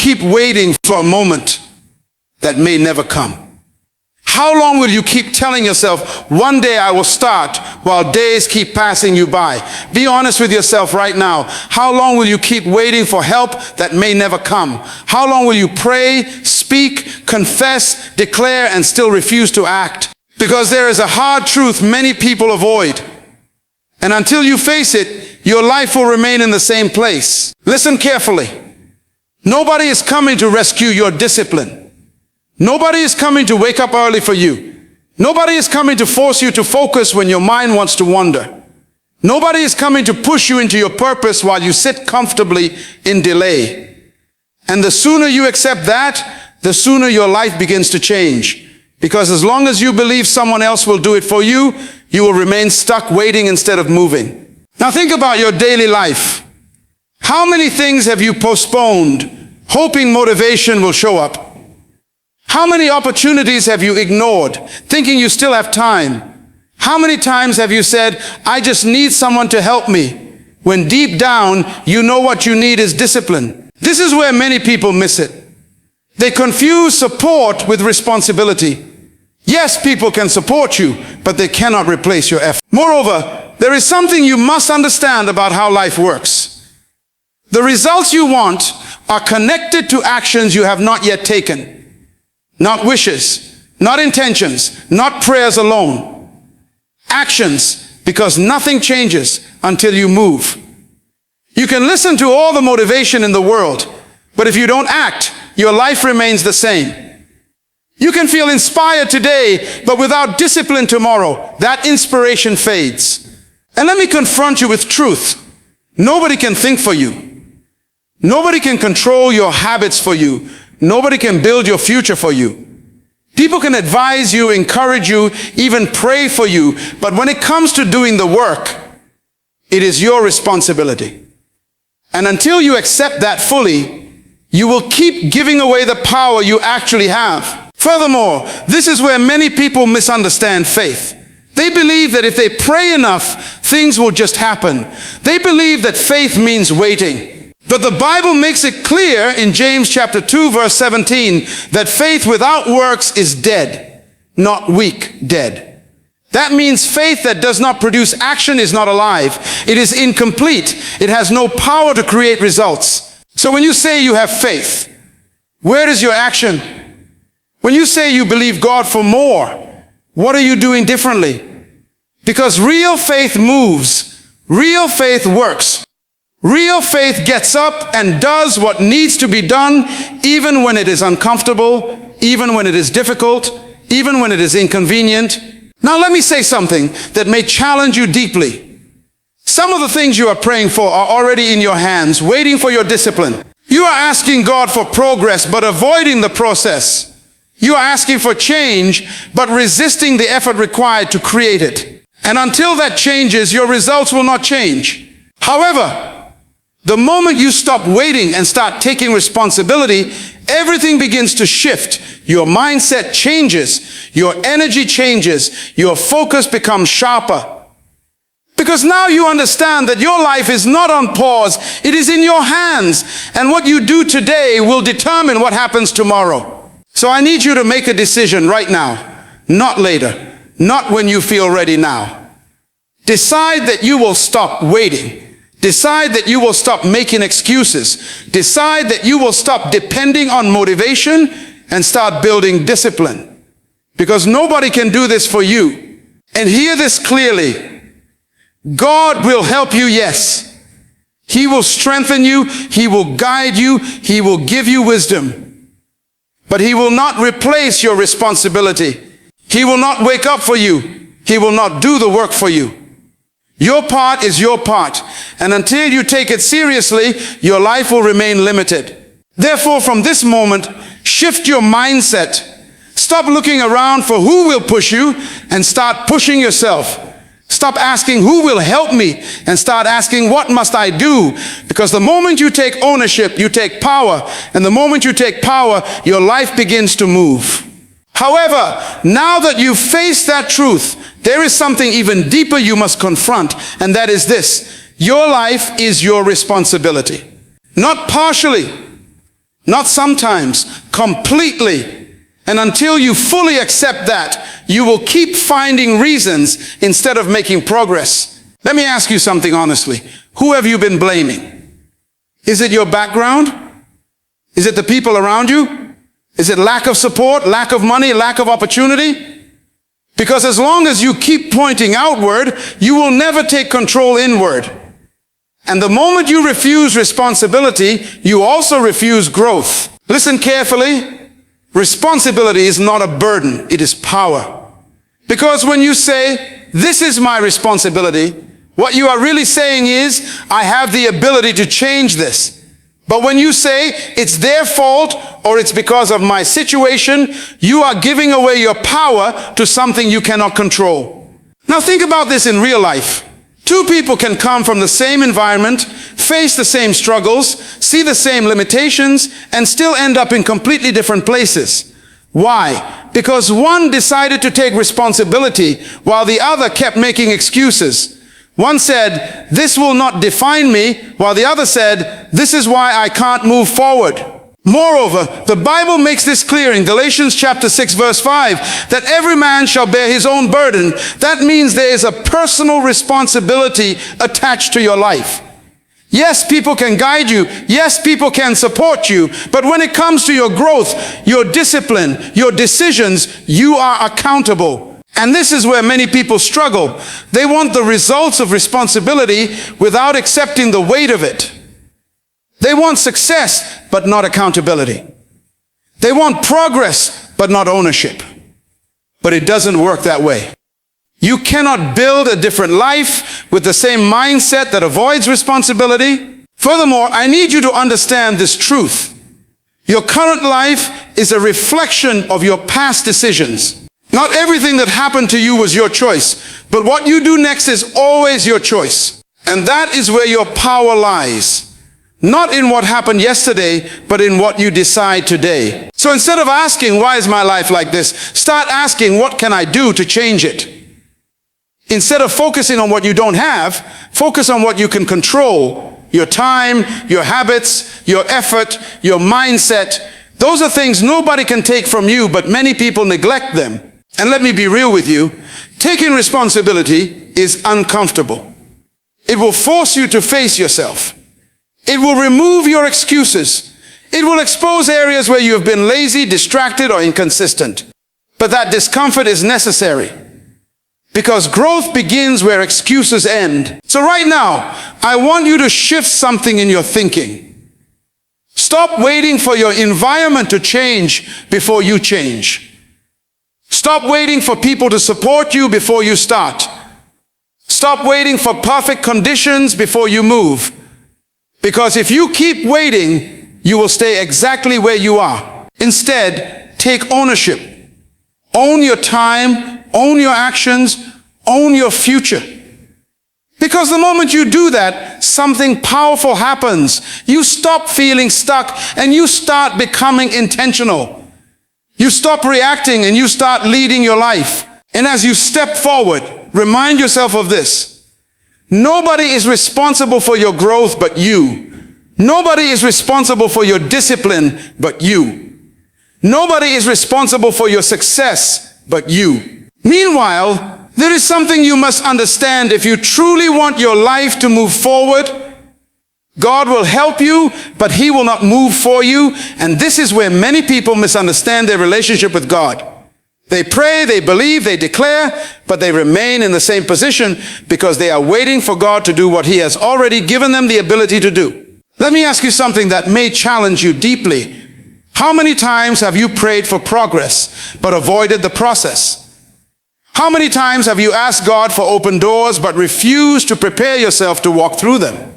keep waiting for a moment that may never come? How long will you keep telling yourself, one day I will start, while days keep passing you by? Be honest with yourself right now. How long will you keep waiting for help that may never come? How long will you pray, speak, confess, declare, and still refuse to act? Because there is a hard truth many people avoid. And until you face it, your life will remain in the same place. Listen carefully. Nobody is coming to rescue your discipline. Nobody is coming to wake up early for you. Nobody is coming to force you to focus when your mind wants to wander. Nobody is coming to push you into your purpose while you sit comfortably in delay. And the sooner you accept that, the sooner your life begins to change. Because as long as you believe someone else will do it for you, you will remain stuck waiting instead of moving. Now think about your daily life. How many things have you postponed, hoping motivation will show up? How many opportunities have you ignored, thinking you still have time? How many times have you said, I just need someone to help me, when deep down you know what you need is discipline? This is where many people miss it. They confuse support with responsibility. Yes, people can support you, but they cannot replace your effort. Moreover, there is something you must understand about how life works. The results you want are connected to actions you have not yet taken. Not wishes, not intentions, not prayers alone. Actions, because nothing changes until you move. You can listen to all the motivation in the world, but if you don't act, your life remains the same. You can feel inspired today, but without discipline tomorrow, that inspiration fades. And let me confront you with truth. Nobody can think for you. Nobody can control your habits for you. Nobody can build your future for you. People can advise you, encourage you, even pray for you, but when it comes to doing the work, it is your responsibility. And until you accept that fully, you will keep giving away the power you actually have. Furthermore, this is where many people misunderstand faith. They believe that if they pray enough, things will just happen. They believe that faith means waiting. But the Bible makes it clear in James chapter 2 verse 17 that faith without works is dead, not weak, dead. That means faith that does not produce action is not alive. It is incomplete. It has no power to create results. So when you say you have faith, where is your action? When you say you believe God for more, what are you doing differently? Because real faith moves. Real faith works. Real faith gets up and does what needs to be done, even when it is uncomfortable, even when it is difficult, even when it is inconvenient. Now let me say something that may challenge you deeply. Some of the things you are praying for are already in your hands, waiting for your discipline. You are asking God for progress, but avoiding the process. You are asking for change, but resisting the effort required to create it. And until that changes, your results will not change. However, the moment you stop waiting and start taking responsibility, everything begins to shift. Your mindset changes. Your energy changes. Your focus becomes sharper. Because now you understand that your life is not on pause. It is in your hands. And what you do today will determine what happens tomorrow. So I need you to make a decision right now, not later, not when you feel ready now. Decide that you will stop waiting. Decide that you will stop making excuses. Decide that you will stop depending on motivation and start building discipline. Because nobody can do this for you. And hear this clearly. God will help you, yes. He will strengthen you. He will guide you. He will give you wisdom. But He will not replace your responsibility. He will not wake up for you. He will not do the work for you. Your part is your part, and until you take it seriously, your life will remain limited. Therefore, from this moment, shift your mindset. Stop looking around for who will push you and start pushing yourself. Stop asking who will help me and start asking what must I do? Because the moment you take ownership, you take power, and the moment you take power, your life begins to move. However, now that you face that truth, there is something even deeper you must confront, and that is this. Your life is your responsibility. Not partially, Not sometimes, completely. And until you fully accept that, you will keep finding reasons instead of making progress. Let me ask you something honestly. Who have you been blaming? Is it your background? Is it the people around you? Is it lack of support, lack of money, lack of opportunity? Because as long as you keep pointing outward, you will never take control inward. And the moment you refuse responsibility, you also refuse growth. Listen carefully. Responsibility is not a burden, it is power. Because when you say, this is my responsibility, what you are really saying is, I have the ability to change this. But when you say, it's their fault or it's because of my situation, you are giving away your power to something you cannot control. Now think about this in real life. Two people can come from the same environment, face the same struggles, see the same limitations, and still end up in completely different places. Why? Because one decided to take responsibility while the other kept making excuses. One said, this will not define me, while the other said, this is why I can't move forward. Moreover, the Bible makes this clear in Galatians chapter 6 verse 5, that every man shall bear his own burden. That means there is a personal responsibility attached to your life. Yes, people can guide you. Yes, people can support you. But when it comes to your growth, your discipline, your decisions, you are accountable. And this is where many people struggle. They want the results of responsibility without accepting the weight of it. They want success, but not accountability. They want progress, but not ownership. But it doesn't work that way. You cannot build a different life with the same mindset that avoids responsibility. Furthermore, I need you to understand this truth. Your current life is a reflection of your past decisions. Not everything that happened to you was your choice, but what you do next is always your choice. And that is where your power lies. Not in what happened yesterday, but in what you decide today. So instead of asking, why is my life like this? Start asking, what can I do to change it? Instead of focusing on what you don't have, focus on what you can control. Your time, your habits, your effort, your mindset. Those are things nobody can take from you, but many people neglect them. And let me be real with you. Taking responsibility is uncomfortable. It will force you to face yourself. It will remove your excuses. It will expose areas where you have been lazy, distracted, or inconsistent. But that discomfort is necessary because growth begins where excuses end. So right now, I want you to shift something in your thinking. Stop waiting for your environment to change before you change. Stop waiting for people to support you before you start. Stop waiting for perfect conditions before you move. Because if you keep waiting, you will stay exactly where you are. Instead, take ownership. Own your time, own your actions, own your future. Because the moment you do that, something powerful happens. You stop feeling stuck and you start becoming intentional. You stop reacting and you start leading your life. And as you step forward, remind yourself of this. Nobody is responsible for your growth but you. Nobody is responsible for your discipline but you. Nobody is responsible for your success but you. Meanwhile, there is something you must understand. If you truly want your life to move forward, God will help you, but He will not move for you. And this is where many people misunderstand their relationship with God. They pray, they believe, they declare, but they remain in the same position because they are waiting for God to do what He has already given them the ability to do. Let me ask you something that may challenge you deeply. How many times have you prayed for progress but avoided the process? How many times have you asked God for open doors but refused to prepare yourself to walk through them?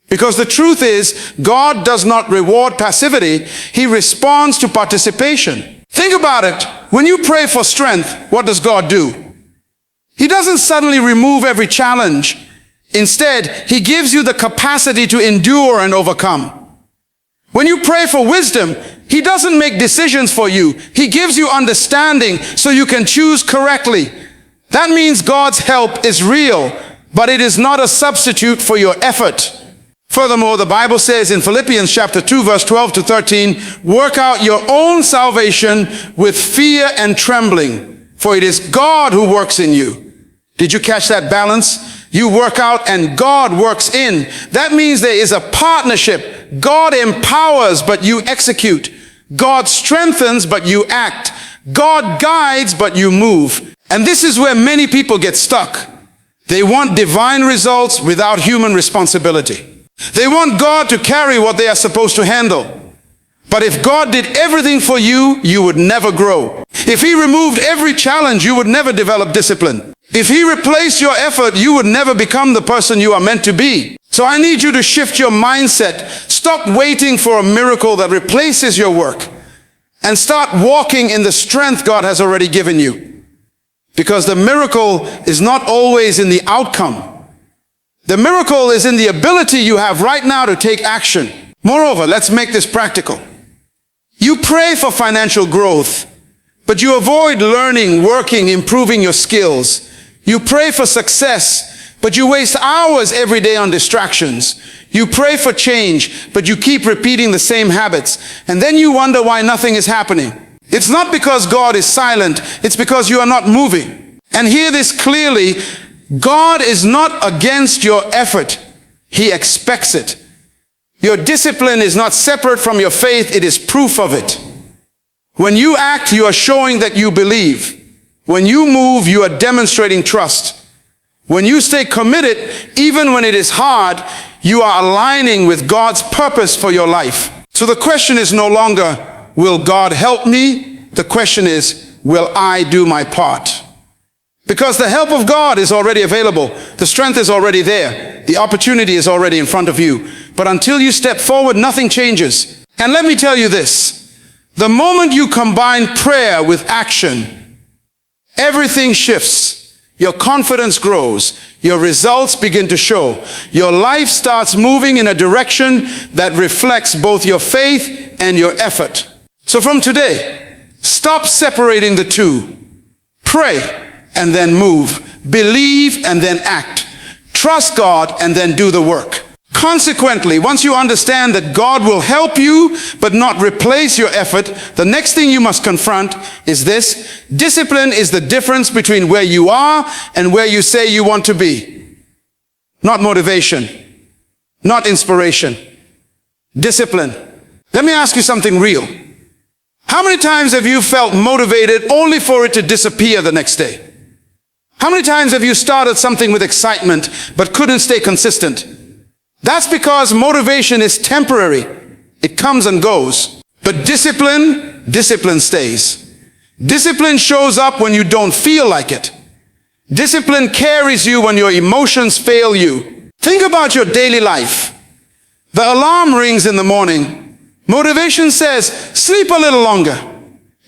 Because the truth is, God does not reward passivity. He responds to participation. Think about it. When you pray for strength, what does God do? He doesn't suddenly remove every challenge. Instead, He gives you the capacity to endure and overcome. When you pray for wisdom, He doesn't make decisions for you. He gives you understanding so you can choose correctly. That means God's help is real, but it is not a substitute for your effort. Furthermore, the Bible says in Philippians chapter 2, verse 12 to 13, work out your own salvation with fear and trembling, for it is God who works in you. Did you catch that balance? You work out and God works in. That means there is a partnership. God empowers, but you execute. God strengthens, but you act. God guides, but you move. And this is where many people get stuck. They want divine results without human responsibility. They want God to carry what they are supposed to handle. But if God did everything for you, you would never grow. If He removed every challenge, you would never develop discipline. If He replaced your effort, you would never become the person you are meant to be. So I need you to shift your mindset. Stop waiting for a miracle that replaces your work and start walking in the strength God has already given you. Because the miracle is not always in the outcome. The miracle is in the ability you have right now to take action. Moreover, let's make this practical. You pray for financial growth, but you avoid learning, working, improving your skills. You pray for success, but you waste hours every day on distractions. You pray for change, but you keep repeating the same habits. And then you wonder why nothing is happening. It's not because God is silent, it's because you are not moving. And hear this clearly. God is not against your effort. He expects it. Your discipline is not separate from your faith. It is proof of it. When you act, you are showing that you believe. When you move, you are demonstrating trust. When you stay committed, even when it is hard, you are aligning with God's purpose for your life. So the question is no longer, will God help me? The question is, will I do my part? Because the help of God is already available. The strength is already there. The opportunity is already in front of you. But until you step forward, nothing changes. And let me tell you this. The moment you combine prayer with action, everything shifts. Your confidence grows. Your results begin to show. Your life starts moving in a direction that reflects both your faith and your effort. So from today, stop separating the two. Pray and then move. Believe and then act. Trust God and then do the work. Consequently, once you understand that God will help you but not replace your effort, the next thing you must confront is this. Discipline is the difference between where you are and where you say you want to be. Not motivation. Not inspiration. Discipline. Let me ask you something real. How many times have you felt motivated only for it to disappear the next day? How many times have you started something with excitement but couldn't stay consistent? That's because motivation is temporary. It comes and goes. But discipline stays. Discipline shows up when you don't feel like it. Discipline carries you when your emotions fail you. Think about your daily life. The alarm rings in the morning. Motivation says, sleep a little longer.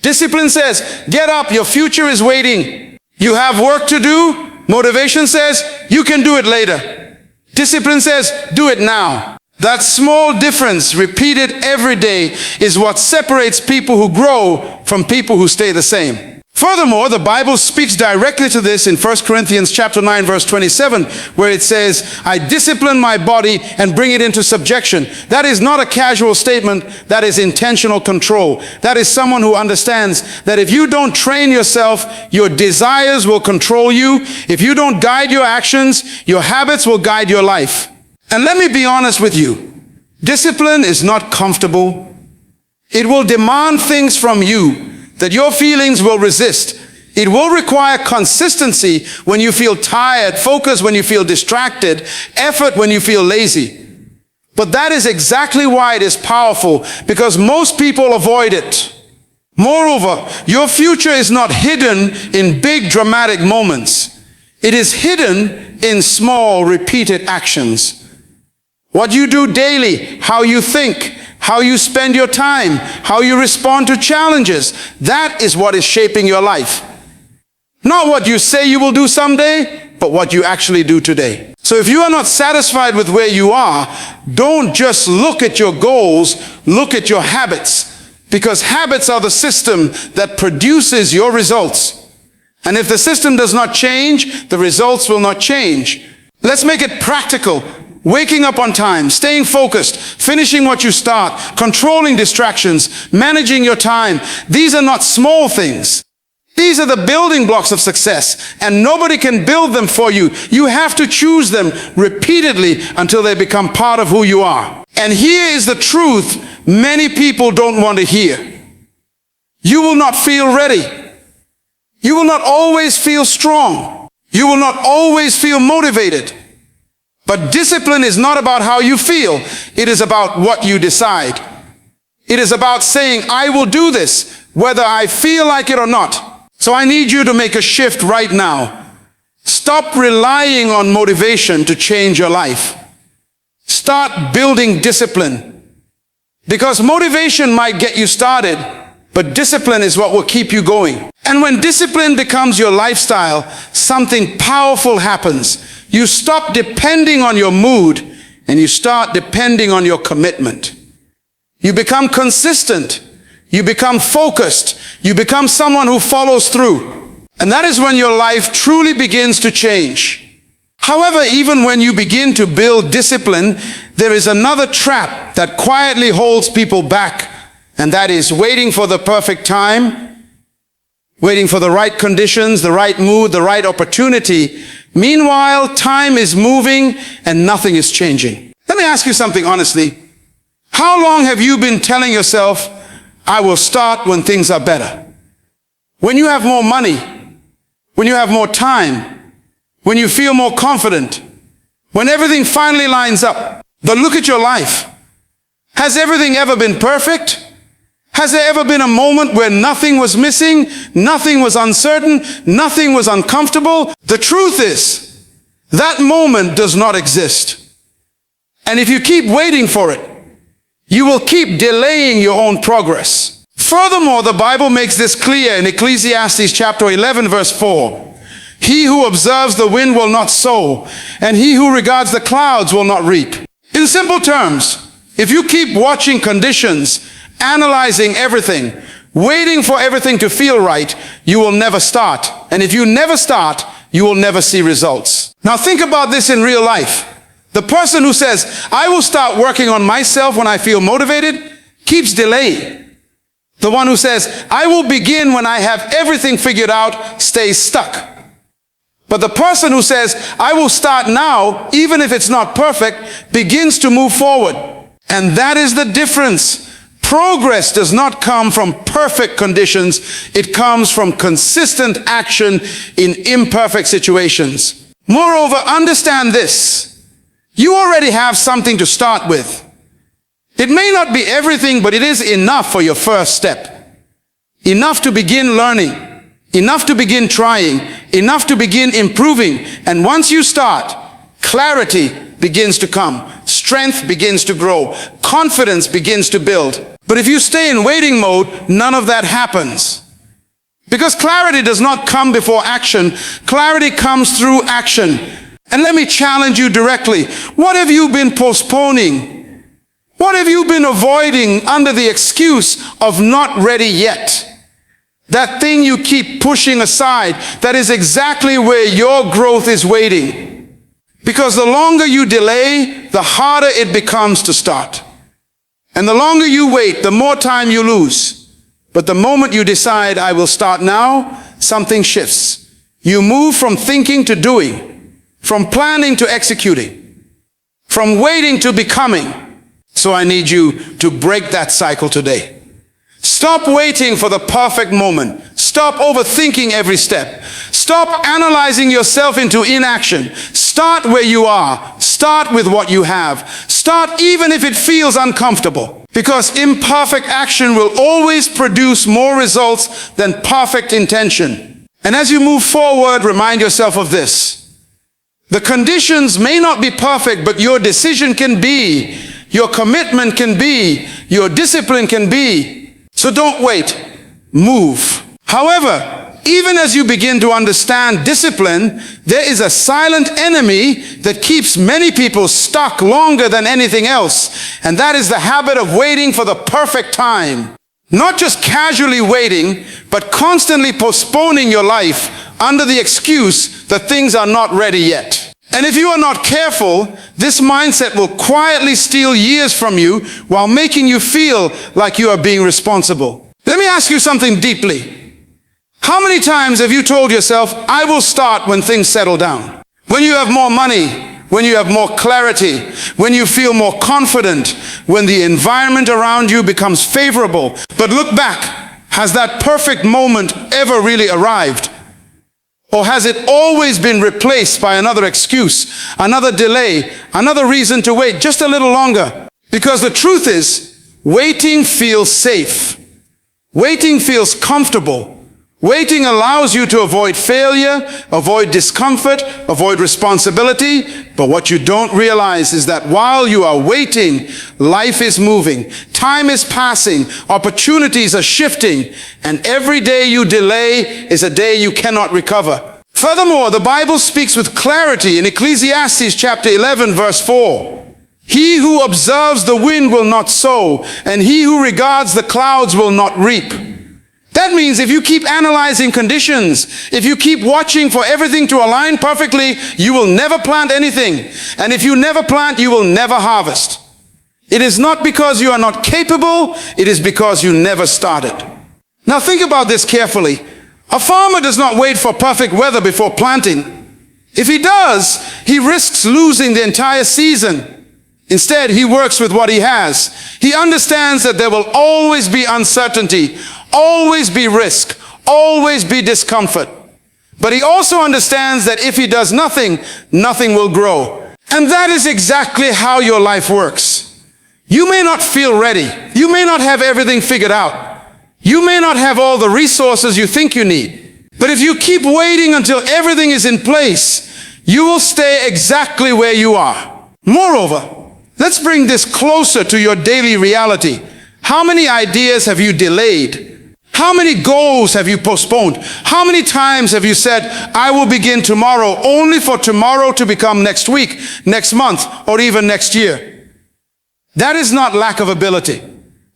Discipline says, get up, your future is waiting. You have work to do. Motivation says, you can do it later. Discipline says, do it now. That small difference, repeated every day, is what separates people who grow from people who stay the same. Furthermore, the Bible speaks directly to this in 1 Corinthians chapter 9, verse 27, where it says, I discipline my body and bring it into subjection. That is not a casual statement. That is intentional control. That is someone who understands that if you don't train yourself, your desires will control you. If you don't guide your actions, your habits will guide your life. And let me be honest with you. Discipline is not comfortable. It will demand things from you that your feelings will resist. It will require consistency when you feel tired, focus when you feel distracted, effort when you feel lazy. But that is exactly why it is powerful, because most people avoid it. Moreover, your future is not hidden in big dramatic moments. It is hidden in small repeated actions. What you do daily, how you think, how you spend your time, how you respond to challenges, that is what is shaping your life. Not what you say you will do someday, but what you actually do today. So if you are not satisfied with where you are, don't just look at your goals, look at your habits. Because habits are the system that produces your results. And if the system does not change, the results will not change. Let's make it practical. waking up on time, staying focused, finishing what you start, controlling distractions, managing your time. These are not small things. These are the building blocks of success, and nobody can build them for you. You have to choose them repeatedly until they become part of who you are. And here is the truth many people don't want to hear. You will not feel ready. You will not always feel strong. You will not always feel motivated. But discipline is not about how you feel. It is about what you decide. It is about saying, I will do this, whether I feel like it or not. So I need you to make a shift right now. Stop relying on motivation to change your life. Start building discipline. Because motivation might get you started, but discipline is what will keep you going. And when discipline becomes your lifestyle, something powerful happens. You stop depending on your mood and you start depending on your commitment. You become consistent. You become focused. You become someone who follows through. And that is when your life truly begins to change. However, even when you begin to build discipline, there is another trap that quietly holds people back. And that is waiting for the perfect time, waiting for the right conditions, the right mood, the right opportunity. Meanwhile, time is moving and nothing is changing. Let me ask you something honestly. How long have you been telling yourself, I will start when things are better? When you have more money, when you have more time, when you feel more confident, when everything finally lines up. But look at your life. Has everything ever been perfect? Has there ever been a moment where nothing was missing, nothing was uncertain, nothing was uncomfortable? The truth is, that moment does not exist. And if you keep waiting for it, you will keep delaying your own progress. Furthermore, the Bible makes this clear in Ecclesiastes chapter 11, verse 4. He who observes the wind will not sow, and he who regards the clouds will not reap. In simple terms, if you keep watching conditions, analyzing everything, waiting for everything to feel right, you will never start. And if you never start, you will never see results. Now think about this in real life. The person who says, I will start working on myself when I feel motivated, keeps delaying. The one who says, I will begin when I have everything figured out, stays stuck. But the person who says, I will start now, even if it's not perfect, begins to move forward. And that is the difference. Progress does not come from perfect conditions. It comes from consistent action in imperfect situations. Moreover, understand this. You already have something to start with. It may not be everything, but it is enough for your first step. Enough to begin learning. Enough to begin trying. Enough to begin improving. And once you start, clarity begins to come. Strength begins to grow. Confidence begins to build. But if you stay in waiting mode, none of that happens. Because clarity does not come before action. Clarity comes through action. And let me challenge you directly. What have you been postponing? What have you been avoiding under the excuse of not ready yet? That thing you keep pushing aside, that is exactly where your growth is waiting. Because the longer you delay, the harder it becomes to start. And the longer you wait, the more time you lose. But the moment you decide, I will start now, something shifts. You move from thinking to doing. From planning to executing, from waiting to becoming. So I need you to break that cycle today. Stop waiting for the perfect moment. Stop overthinking every step. Stop analyzing yourself into inaction. Start where you are. Start with what you have. Start even if it feels uncomfortable. Because imperfect action will always produce more results than perfect intention. And as you move forward, remind yourself of this. The conditions may not be perfect, but your decision can be, your commitment can be, your discipline can be. So don't wait, move. However, even as you begin to understand discipline, there is a silent enemy that keeps many people stuck longer than anything else. And that is the habit of waiting for the perfect time. Not just casually waiting, but constantly postponing your life under the excuse that things are not ready yet. And if you are not careful, this mindset will quietly steal years from you while making you feel like you are being responsible. Let me ask you something deeply. How many times have you told yourself, I will start when things settle down? When you have more money, when you have more clarity, when you feel more confident, when the environment around you becomes favorable. But look back, has that perfect moment ever really arrived? Or has it always been replaced by another excuse, another delay, another reason to wait just a little longer? Because the truth is, waiting feels safe. Waiting feels comfortable. Waiting allows you to avoid failure, avoid discomfort, avoid responsibility. But what you don't realize is that while you are waiting, life is moving. Time is passing. Opportunities are shifting. And every day you delay is a day you cannot recover. Furthermore, the Bible speaks with clarity in Ecclesiastes chapter 11, verse 4. He who observes the wind will not sow, and he who regards the clouds will not reap. That means if you keep analyzing conditions, if you keep watching for everything to align perfectly, you will never plant anything. And if you never plant, you will never harvest. It is not because you are not capable, it is because you never started. Now think about this carefully. A farmer does not wait for perfect weather before planting. If he does, he risks losing the entire season. Instead, he works with what he has. He understands that there will always be uncertainty, always be risk, always be discomfort. But he also understands that if he does nothing, nothing will grow. And that is exactly how your life works. You may not feel ready. You may not have everything figured out. You may not have all the resources you think you need. But if you keep waiting until everything is in place, you will stay exactly where you are. Moreover, let's bring this closer to your daily reality. How many ideas have you delayed? How many goals have you postponed? How many times have you said, I will begin tomorrow, only for tomorrow to become next week, next month, or even next year? That is not lack of ability.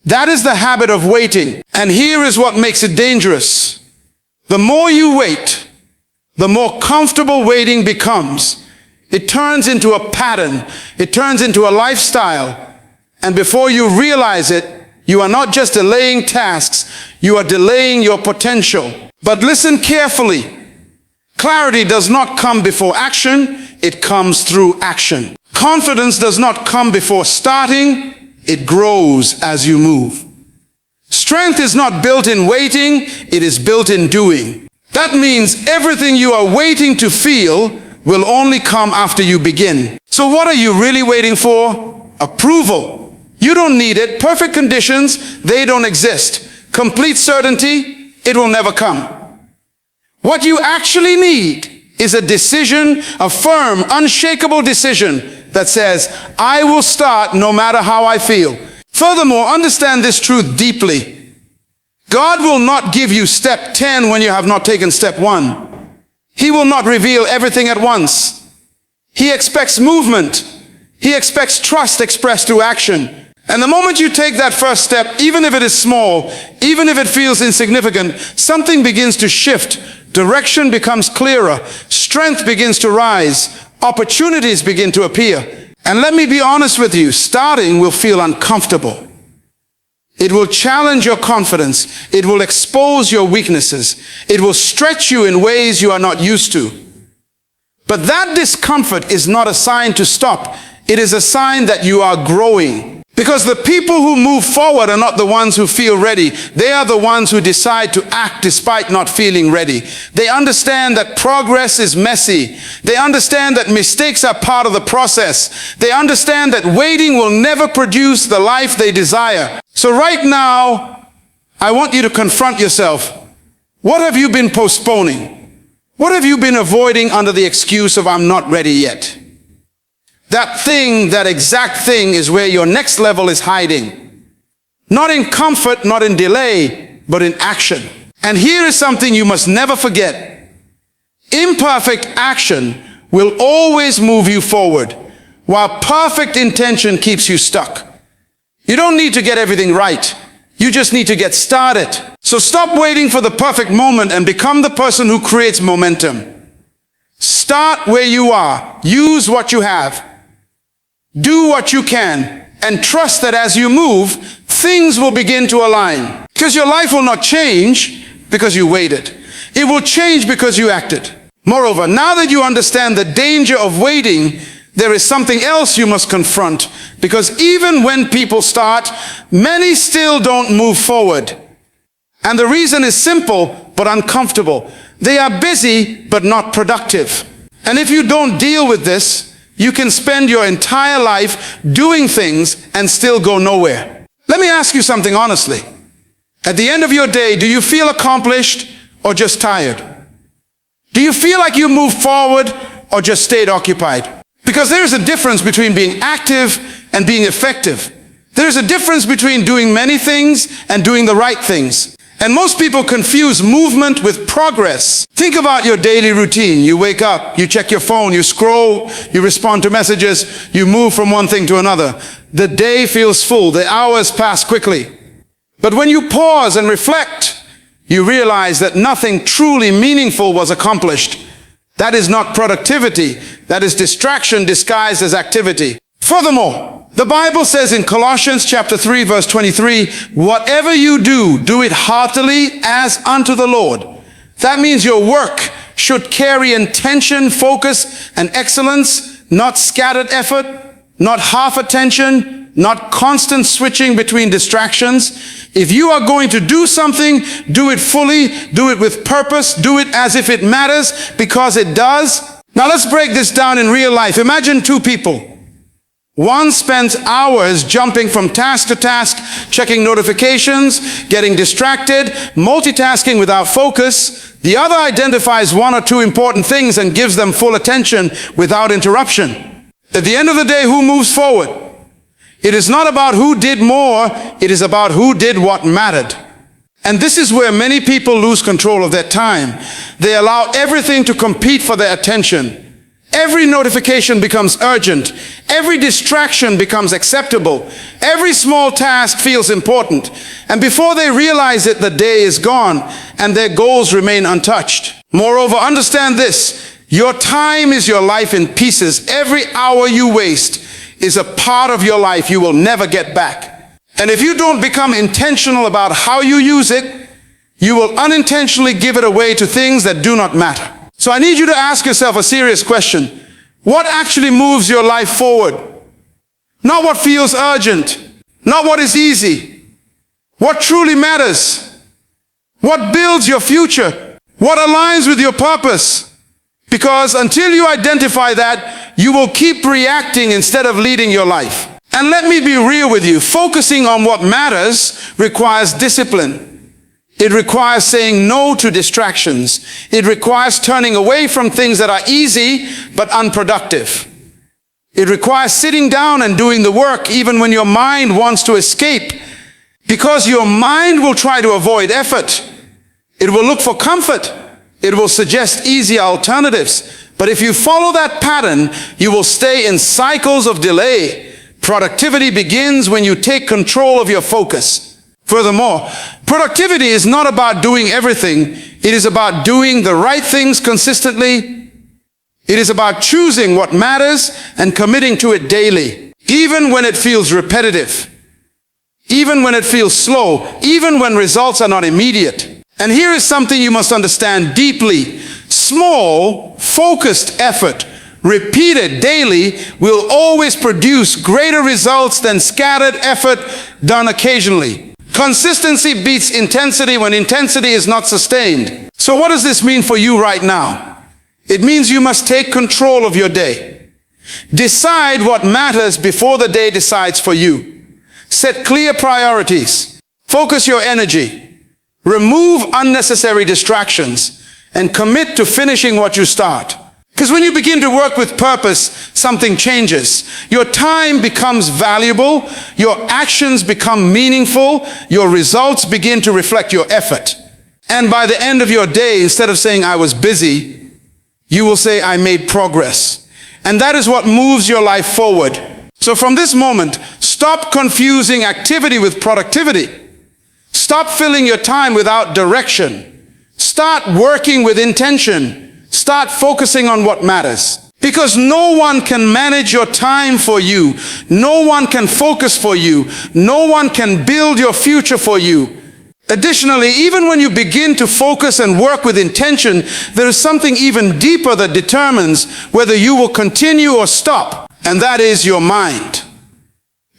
That is the habit of waiting. And here is what makes it dangerous. The more you wait, the more comfortable waiting becomes. It turns into a pattern. It turns into a lifestyle. And before you realize it, you are not just delaying tasks, you are delaying your potential. But listen carefully. Clarity does not come before action, it comes through action. Confidence does not come before starting, it grows as you move. Strength is not built in waiting, it is built in doing. That means everything you are waiting to feel will only come after you begin. So what are you really waiting for? Approval. You don't need it. Perfect conditions, they don't exist. Complete certainty, it will never come. What you actually need is a decision, a firm, unshakable decision that says, I will start no matter how I feel. Furthermore, understand this truth deeply. God will not give you step 10 when you have not taken step 1. He will not reveal everything at once. He expects movement. He expects trust expressed through action. And the moment you take that first step, even if it is small, even if it feels insignificant, something begins to shift. Direction becomes clearer. Strength begins to rise. Opportunities begin to appear. And let me be honest with you, starting will feel uncomfortable. It will challenge your confidence. It will expose your weaknesses. It will stretch you in ways you are not used to. But that discomfort is not a sign to stop. It is a sign that you are growing. Because the people who move forward are not the ones who feel ready. They are the ones who decide to act despite not feeling ready. They understand that progress is messy. They understand that mistakes are part of the process. They understand that waiting will never produce the life they desire. So right now, I want you to confront yourself. What have you been postponing? What have you been avoiding under the excuse of I'm not ready yet? That thing, that exact thing is where your next level is hiding. Not in comfort, not in delay, but in action. And here is something you must never forget. Imperfect action will always move you forward, while perfect intention keeps you stuck. You don't need to get everything right. You just need to get started. So stop waiting for the perfect moment and become the person who creates momentum. Start where you are. Use what you have. Do what you can. And trust that as you move, things will begin to align. Because your life will not change because you waited. It will change because you acted. Moreover, now that you understand the danger of waiting, there is something else you must confront. Because even when people start, many still don't move forward. And the reason is simple but uncomfortable. They are busy but not productive. And if you don't deal with this, you can spend your entire life doing things and still go nowhere. Let me ask you something honestly. At the end of your day, do you feel accomplished or just tired? Do you feel like you moved forward or just stayed occupied? Because there is a difference between being active and being effective. There is a difference between doing many things and doing the right things. And most people confuse movement with progress. Think about your daily routine. You wake up, you check your phone, you scroll, you respond to messages, you move from one thing to another. The day feels full, the hours pass quickly. But when you pause and reflect, you realize that nothing truly meaningful was accomplished. That is not productivity. That is distraction disguised as activity. Furthermore, the Bible says in Colossians chapter 3, verse 23, whatever you do, do it heartily as unto the Lord. That means your work should carry intention, focus, and excellence, not scattered effort, not half attention, not constant switching between distractions. If you are going to do something, do it fully, do it with purpose, do it as if it matters, because it does. Now let's break this down in real life. Imagine two people. One spends hours jumping from task to task, checking notifications, getting distracted, multitasking without focus. The other identifies one or two important things and gives them full attention without interruption. At the end of the day, who moves forward? It is not about who did more, it is about who did what mattered. And this is where many people lose control of their time. They allow everything to compete for their attention. Every notification becomes urgent. Every distraction becomes acceptable. Every small task feels important. And before they realize it, the day is gone and their goals remain untouched. Moreover, understand this. Your time is your life in pieces. Every hour you waste is a part of your life you will never get back. And if you don't become intentional about how you use it, you will unintentionally give it away to things that do not matter. So I need you to ask yourself a serious question. What actually moves your life forward? Not what feels urgent, not what is easy. What truly matters? What builds your future? What aligns with your purpose? Because until you identify that, you will keep reacting instead of leading your life. And let me be real with you. Focusing on what matters requires discipline. It requires saying no to distractions. It requires turning away from things that are easy but unproductive. It requires sitting down and doing the work even when your mind wants to escape, because your mind will try to avoid effort. It will look for comfort. It will suggest easy alternatives. But if you follow that pattern, you will stay in cycles of delay. Productivity begins when you take control of your focus. Furthermore, productivity is not about doing everything. It is about doing the right things consistently. It is about choosing what matters and committing to it daily, even when it feels repetitive, even when it feels slow, even when results are not immediate. And here is something you must understand deeply. Small, focused effort, repeated daily, will always produce greater results than scattered effort done occasionally. Consistency beats intensity when intensity is not sustained. So what does this mean for you right now? It means you must take control of your day. Decide what matters before the day decides for you. Set clear priorities. Focus your energy. Remove unnecessary distractions and commit to finishing what you start. Because when you begin to work with purpose, something changes. Your time becomes valuable, your actions become meaningful, your results begin to reflect your effort. And by the end of your day, instead of saying, I was busy, you will say, I made progress. And that is what moves your life forward. So from this moment, stop confusing activity with productivity. Stop filling your time without direction. Start working with intention. Start focusing on what matters. Because no one can manage your time for you. No one can focus for you. No one can build your future for you. Additionally, even when you begin to focus and work with intention, there is something even deeper that determines whether you will continue or stop, and that is your mind.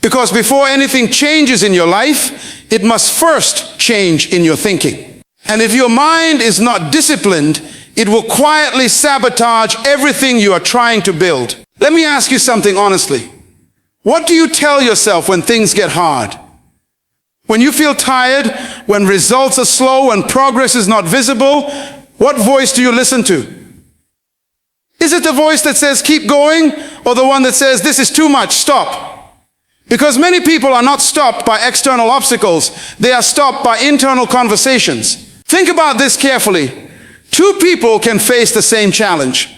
Because before anything changes in your life, it must first change in your thinking. And if your mind is not disciplined, it will quietly sabotage everything you are trying to build. Let me ask you something honestly. What do you tell yourself when things get hard? When you feel tired, when results are slow, when progress is not visible, what voice do you listen to? Is it the voice that says, keep going, or the one that says, this is too much, stop? Because many people are not stopped by external obstacles. They are stopped by internal conversations. Think about this carefully. Two people can face the same challenge.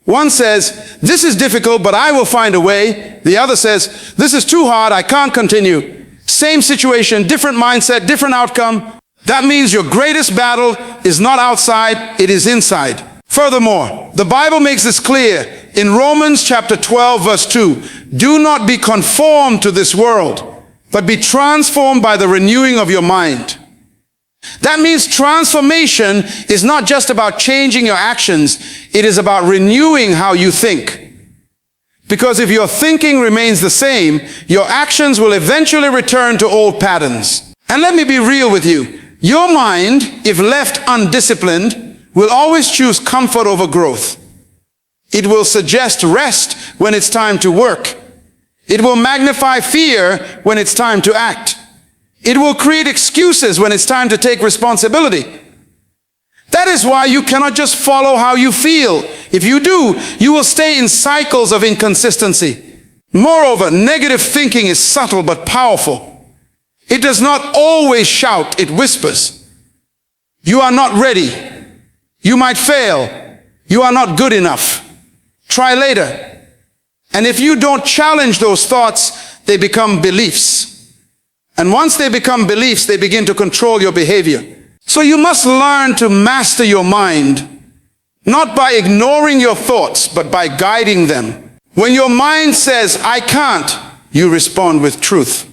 One says, this is difficult, but I will find a way. The other says, this is too hard, I can't continue. Same situation, different mindset, different outcome. That means your greatest battle is not outside, it is inside. Furthermore, the Bible makes this clear in Romans chapter 12, verse 2. Do not be conformed to this world, but be transformed by the renewing of your mind. That means transformation is not just about changing your actions, it is about renewing how you think. Because if your thinking remains the same, your actions will eventually return to old patterns. And let me be real with you. Your mind, if left undisciplined, will always choose comfort over growth. It will suggest rest when it's time to work. It will magnify fear when it's time to act. It will create excuses when it's time to take responsibility. That is why you cannot just follow how you feel. If you do, you will stay in cycles of inconsistency. Moreover, negative thinking is subtle but powerful. It does not always shout, it whispers. You are not ready. You might fail. You are not good enough. Try later. And if you don't challenge those thoughts, they become beliefs. And once they become beliefs, they begin to control your behavior. So you must learn to master your mind, not by ignoring your thoughts, but by guiding them. When your mind says, I can't, you respond with truth.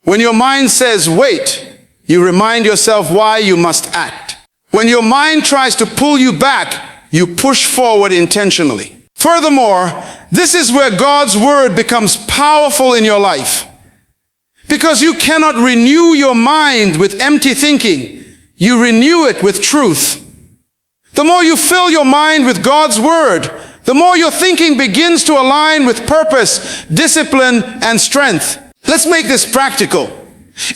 When your mind says, wait, you remind yourself why you must act. When your mind tries to pull you back, you push forward intentionally. Furthermore, this is where God's word becomes powerful in your life. Because you cannot renew your mind with empty thinking. You renew it with truth. The more you fill your mind with God's word, the more your thinking begins to align with purpose, discipline, and strength. Let's make this practical.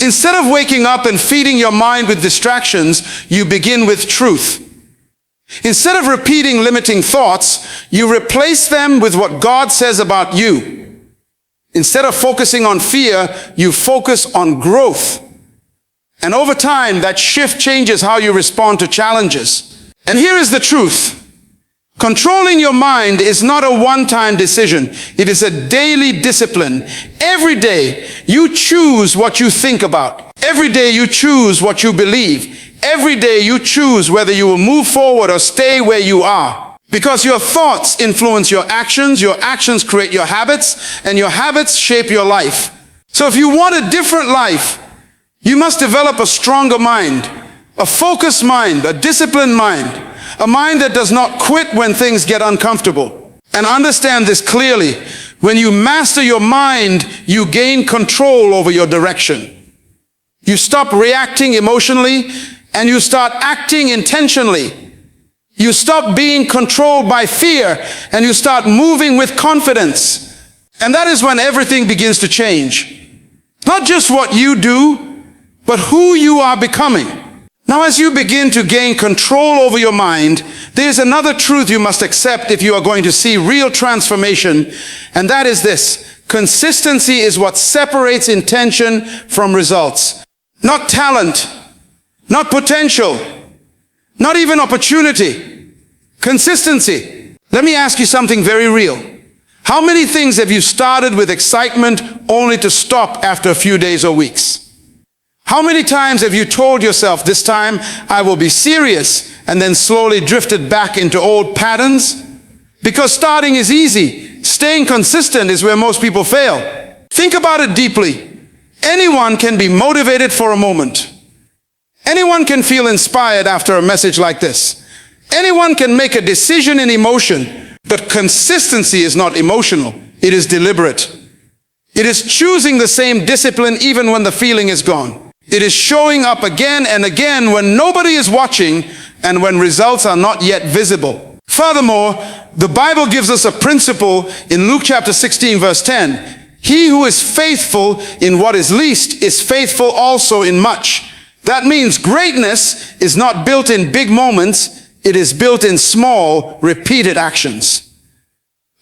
Instead of waking up and feeding your mind with distractions, you begin with truth. Instead of repeating limiting thoughts, you replace them with what God says about you. Instead of focusing on fear, you focus on growth. And over time, that shift changes how you respond to challenges. And here is the truth. Controlling your mind is not a one-time decision. It is a daily discipline. Every day, you choose what you think about. Every day, you choose what you believe. Every day, you choose whether you will move forward or stay where you are. Because your thoughts influence your actions create your habits, and your habits shape your life. So if you want a different life, you must develop a stronger mind, a focused mind, a disciplined mind, a mind that does not quit when things get uncomfortable. And understand this clearly. When you master your mind, you gain control over your direction. You stop reacting emotionally, and you start acting intentionally. You stop being controlled by fear, and you start moving with confidence. And that is when everything begins to change. Not just what you do, but who you are becoming. Now, as you begin to gain control over your mind, there's another truth you must accept if you are going to see real transformation, and that is this. Consistency is what separates intention from results. Not talent, not potential, not even opportunity. Consistency. Let me ask you something very real. How many things have you started with excitement only to stop after a few days or weeks? How many times have you told yourself, this time I will be serious, and then slowly drifted back into old patterns? Because starting is easy. Staying consistent is where most people fail. Think about it deeply. Anyone can be motivated for a moment. Anyone can feel inspired after a message like this. Anyone can make a decision in emotion, but consistency is not emotional. It is deliberate. It is choosing the same discipline even when the feeling is gone. It is showing up again and again when nobody is watching and when results are not yet visible. Furthermore, the Bible gives us a principle in Luke chapter 16 verse 10. He who is faithful in what is least is faithful also in much. That means greatness is not built in big moments. It is built in small, repeated actions.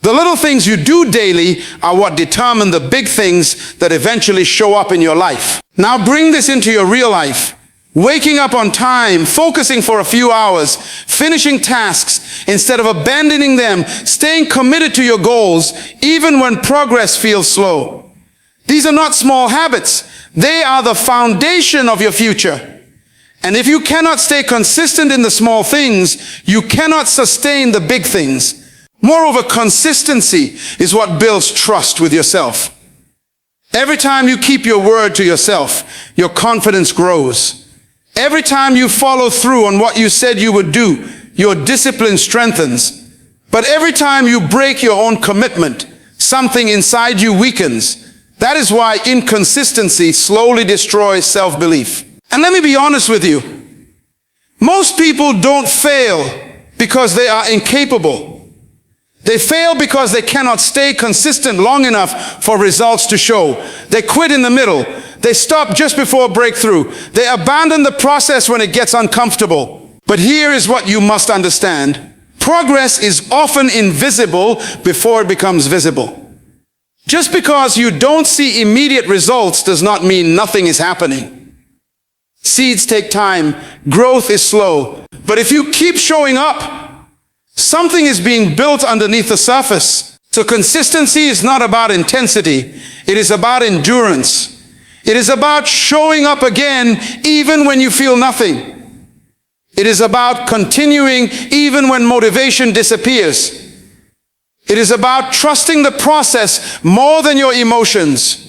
The little things you do daily are what determine the big things that eventually show up in your life. Now bring this into your real life. Waking up on time, focusing for a few hours, finishing tasks instead of abandoning them, staying committed to your goals even when progress feels slow. These are not small habits. They are the foundation of your future. And if you cannot stay consistent in the small things, you cannot sustain the big things. Moreover, consistency is what builds trust with yourself. Every time you keep your word to yourself, your confidence grows. Every time you follow through on what you said you would do, your discipline strengthens. But every time you break your own commitment, something inside you weakens. That is why inconsistency slowly destroys self-belief. And let me be honest with you. Most people don't fail because they are incapable. They fail because they cannot stay consistent long enough for results to show. They quit in the middle. They stop just before breakthrough. They abandon the process when it gets uncomfortable. But here is what you must understand. Progress is often invisible before it becomes visible. Just because you don't see immediate results does not mean nothing is happening. Seeds take time. Growth is slow. But if you keep showing up, something is being built underneath the surface. So consistency is not about intensity. It is about endurance. It is about showing up again even when you feel nothing. It is about continuing even when motivation disappears. It is about trusting the process more than your emotions.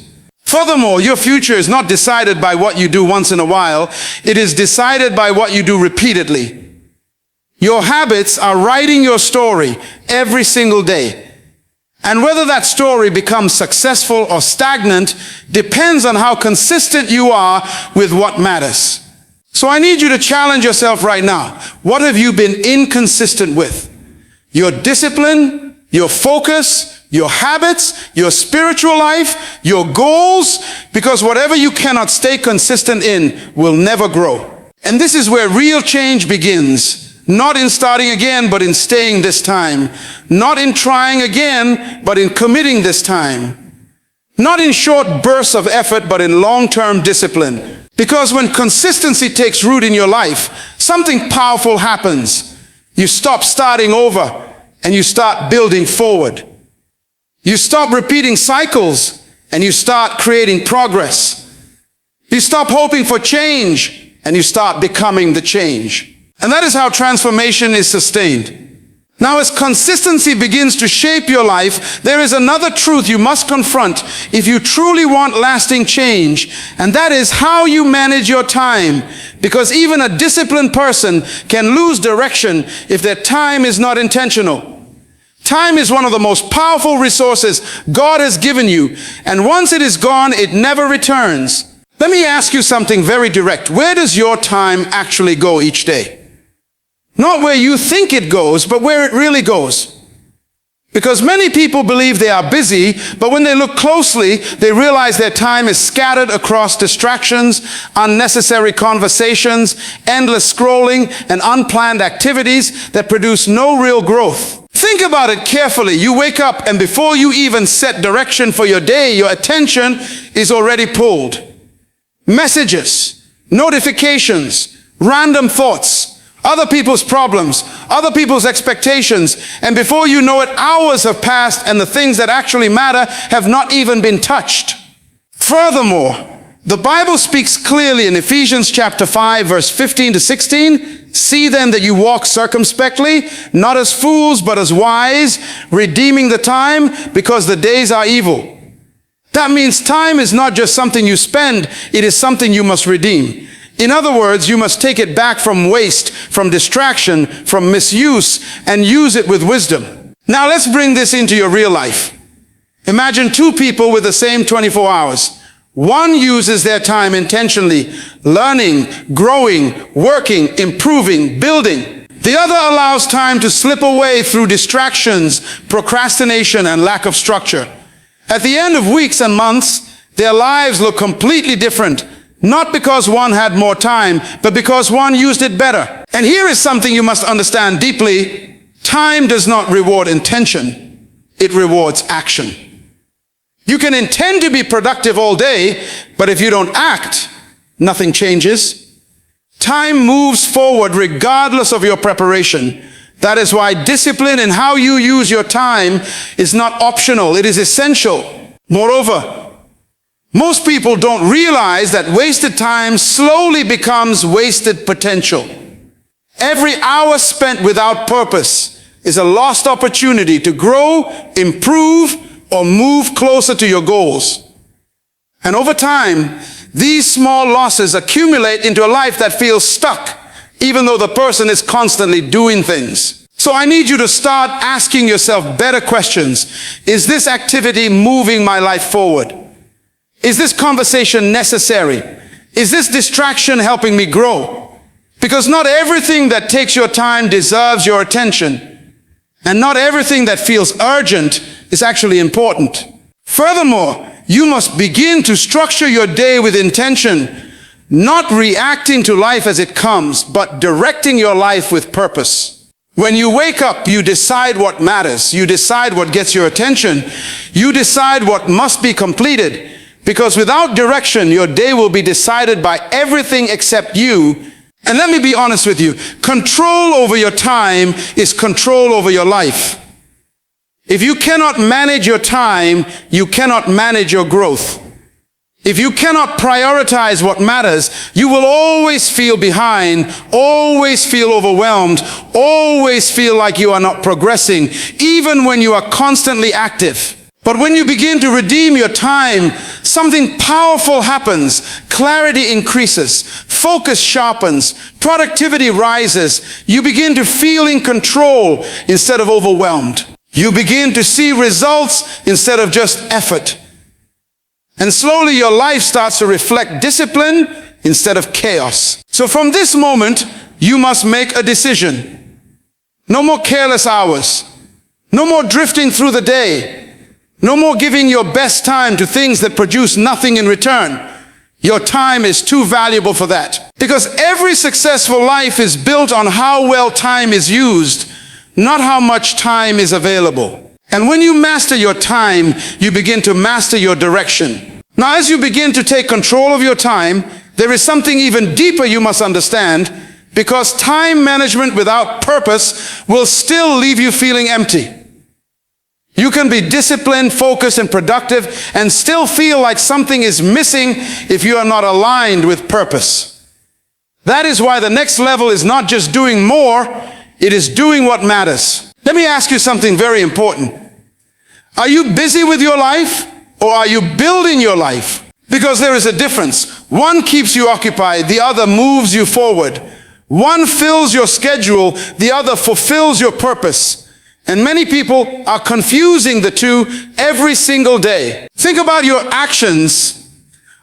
Furthermore, your future is not decided by what you do once in a while. It is decided by what you do repeatedly. Your habits are writing your story every single day. And whether that story becomes successful or stagnant depends on how consistent you are with what matters. So I need you to challenge yourself right now. What have you been inconsistent with? Your discipline, your focus, your habits, your spiritual life, your goals? Because whatever you cannot stay consistent in will never grow. And this is where real change begins. Not in starting again, but in staying this time. Not in trying again, but in committing this time. Not in short bursts of effort, but in long-term discipline. Because when consistency takes root in your life, something powerful happens. You stop starting over and you start building forward. You stop repeating cycles and you start creating progress. You stop hoping for change and you start becoming the change. And that is how transformation is sustained. Now, as consistency begins to shape your life, there is another truth you must confront if you truly want lasting change, and that is how you manage your time. Because even a disciplined person can lose direction if their time is not intentional. Time is one of the most powerful resources God has given you, and once it is gone, it never returns. Let me ask you something very direct. Where does your time actually go each day? Not where you think it goes, but where it really goes. Because many people believe they are busy, but when they look closely, they realize their time is scattered across distractions, unnecessary conversations, endless scrolling, and unplanned activities that produce no real growth. Think about it carefully. You wake up, and before you even set direction for your day, your attention is already pulled. Messages, notifications, random thoughts, other people's problems, other people's expectations, and before you know it, hours have passed and the things that actually matter have not even been touched. Furthermore, The Bible speaks clearly in Ephesians chapter 5, verse 15 to 16. See then that you walk circumspectly, not as fools, but as wise, redeeming the time, because the days are evil. That means time is not just something you spend, it is something you must redeem. In other words, you must take it back from waste, from distraction, from misuse, and use it with wisdom. Now let's bring this into your real life. Imagine two people with the same 24 hours. One uses their time intentionally, learning, growing, working, improving, building. The other allows time to slip away through distractions, procrastination, and lack of structure. At the end of weeks and months, their lives look completely different, not because one had more time, but because one used it better. And here is something you must understand deeply. Time does not reward intention, it rewards action. You can intend to be productive all day, but if you don't act, nothing changes. Time moves forward regardless of your preparation. That is why discipline in how you use your time is not optional, it is essential. Moreover, most people don't realize that wasted time slowly becomes wasted potential. Every hour spent without purpose is a lost opportunity to grow, improve, or move closer to your goals. And over time, these small losses accumulate into a life that feels stuck, even though the person is constantly doing things. So I need you to start asking yourself better questions. Is this activity moving my life forward? Is this conversation necessary? Is this distraction helping me grow? Because not everything that takes your time deserves your attention, and not everything that feels urgent is actually important. Furthermore, you must begin to structure your day with intention, not reacting to life as it comes, but directing your life with purpose. When you wake up, you decide what matters. You decide what gets your attention. You decide what must be completed. Because without direction, your day will be decided by everything except you. And let me be honest with you. Control over your time is control over your life. If you cannot manage your time, you cannot manage your growth. If you cannot prioritize what matters, you will always feel behind, always feel overwhelmed, always feel like you are not progressing, even when you are constantly active. But when you begin to redeem your time, something powerful happens. Clarity increases, focus sharpens, productivity rises. You begin to feel in control instead of overwhelmed. You begin to see results instead of just effort. And slowly your life starts to reflect discipline instead of chaos. So from this moment, you must make a decision. No more careless hours. No more drifting through the day. No more giving your best time to things that produce nothing in return. Your time is too valuable for that. Because every successful life is built on how well time is used, not how much time is available. And when you master your time, you begin to master your direction. Now, as you begin to take control of your time, there is something even deeper you must understand, because time management without purpose will still leave you feeling empty. You can be disciplined, focused, and productive and still feel like something is missing if you are not aligned with purpose. That is why the next level is not just doing more, it is doing what matters. Let me ask you something very important. Are you busy with your life, or are you building your life? Because there is a difference. One keeps you occupied, the other moves you forward. One fills your schedule, the other fulfills your purpose. And many people are confusing the two every single day. Think about your actions.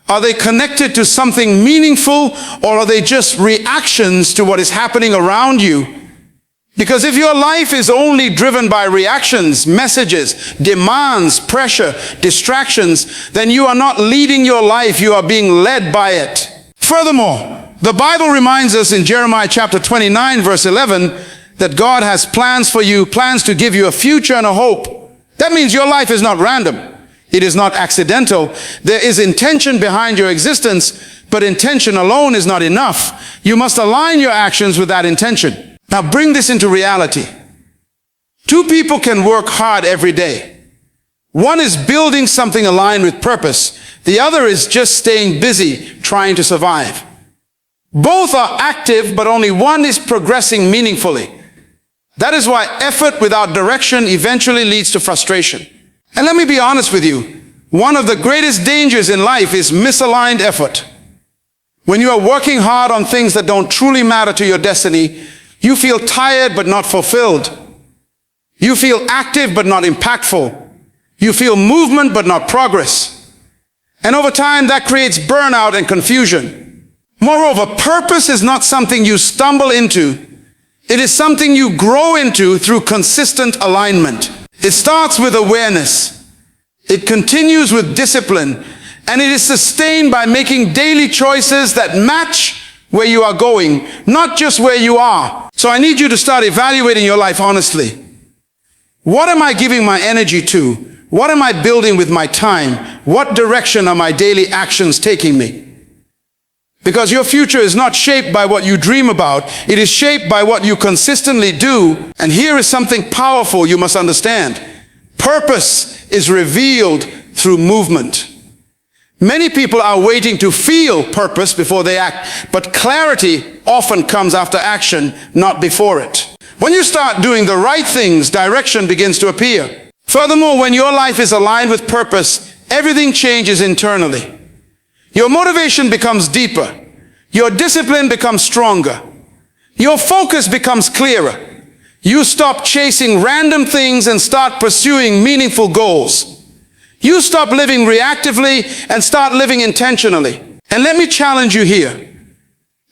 Are they connected to something meaningful, or are they just reactions to what is happening around you? Because if your life is only driven by reactions, messages, demands, pressure, distractions, then you are not leading your life, you are being led by it. Furthermore, the Bible reminds us in Jeremiah chapter 29, verse 11, that God has plans for you, plans to give you a future and a hope. That means your life is not random. It is not accidental. There is intention behind your existence, but intention alone is not enough. You must align your actions with that intention. Now bring this into reality. Two people can work hard every day. One is building something aligned with purpose. The other is just staying busy trying to survive. Both are active, but only one is progressing meaningfully. That is why effort without direction eventually leads to frustration. And let me be honest with you. One of the greatest dangers in life is misaligned effort. When you are working hard on things that don't truly matter to your destiny, you feel tired but not fulfilled. You feel active but not impactful. You feel movement but not progress. And over time, that creates burnout and confusion. Moreover, purpose is not something you stumble into. It is something you grow into through consistent alignment. It starts with awareness. It continues with discipline. And it is sustained by making daily choices that match where you are going, not just where you are. So I need you to start evaluating your life honestly. What am I giving my energy to? What am I building with my time? What direction are my daily actions taking me? Because your future is not shaped by what you dream about. It is shaped by what you consistently do. And here is something powerful you must understand. Purpose is revealed through movement. Many people are waiting to feel purpose before they act, but clarity often comes after action, not before it. When you start doing the right things, direction begins to appear. Furthermore, when your life is aligned with purpose, everything changes internally. Your motivation becomes deeper. Your discipline becomes stronger. Your focus becomes clearer. You stop chasing random things and start pursuing meaningful goals. You stop living reactively and start living intentionally. And let me challenge you here.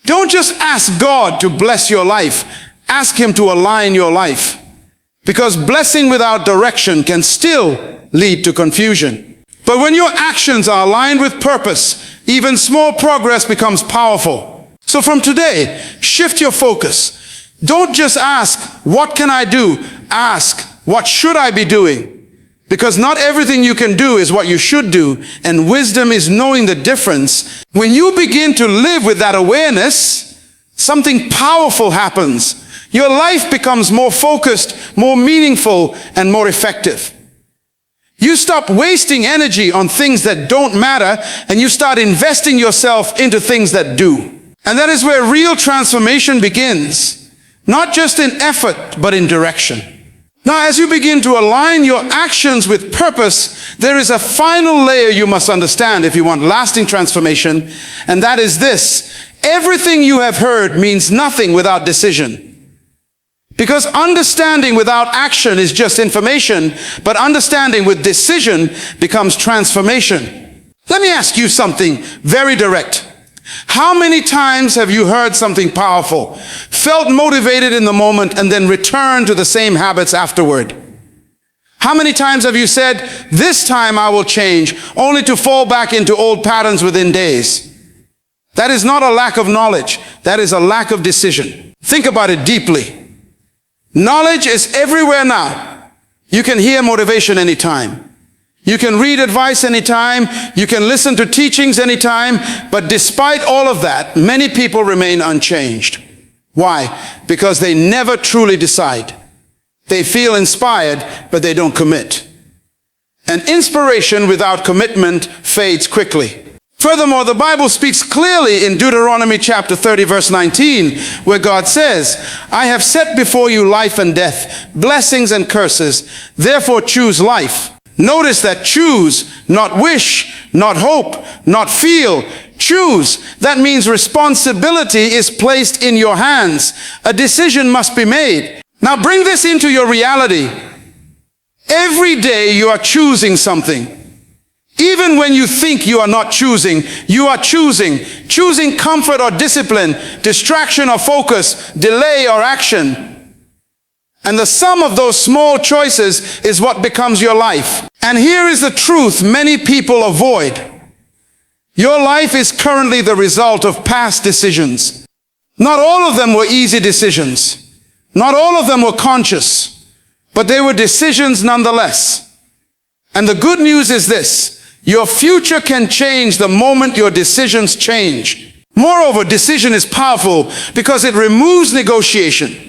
Don't just ask God to bless your life. Ask Him to align your life. Because blessing without direction can still lead to confusion. But when your actions are aligned with purpose, even small progress becomes powerful. So from today, shift your focus. Don't just ask, what can I do? Ask, what should I be doing? Because not everything you can do is what you should do, and wisdom is knowing the difference. When you begin to live with that awareness, something powerful happens. Your life becomes more focused, more meaningful, and more effective. You stop wasting energy on things that don't matter, and you start investing yourself into things that do. And that is where real transformation begins, not just in effort, but in direction. Now, as you begin to align your actions with purpose, there is a final layer you must understand if you want lasting transformation, and that is this. Everything you have heard means nothing without decision. Because understanding without action is just information, but understanding with decision becomes transformation. Let me ask you something very direct. How many times have you heard something powerful, felt motivated in the moment, and then returned to the same habits afterward? How many times have you said, this time I will change, only to fall back into old patterns within days? That is not a lack of knowledge. That is a lack of decision. Think about it deeply. Knowledge is everywhere now. You can hear motivation anytime. You can read advice anytime. You can listen to teachings anytime. But despite all of that, many people remain unchanged. Why? Because they never truly decide. They feel inspired, but they don't commit. And inspiration without commitment fades quickly. Furthermore, the Bible speaks clearly in Deuteronomy chapter 30, verse 19, where God says, I have set before you life and death, blessings and curses. Therefore choose life. Notice that choose, not wish, not hope, not feel. Choose. That means responsibility is placed in your hands. A decision must be made. Now bring this into your reality. Every day you are choosing something. Even when you think you are not choosing, you are choosing. Choosing comfort or discipline, distraction or focus, delay or action. And the sum of those small choices is what becomes your life. And here is the truth many people avoid. Your life is currently the result of past decisions. Not all of them were easy decisions. Not all of them were conscious, but they were decisions nonetheless. And the good news is this. Your future can change the moment your decisions change. Moreover, decision is powerful because it removes negotiation.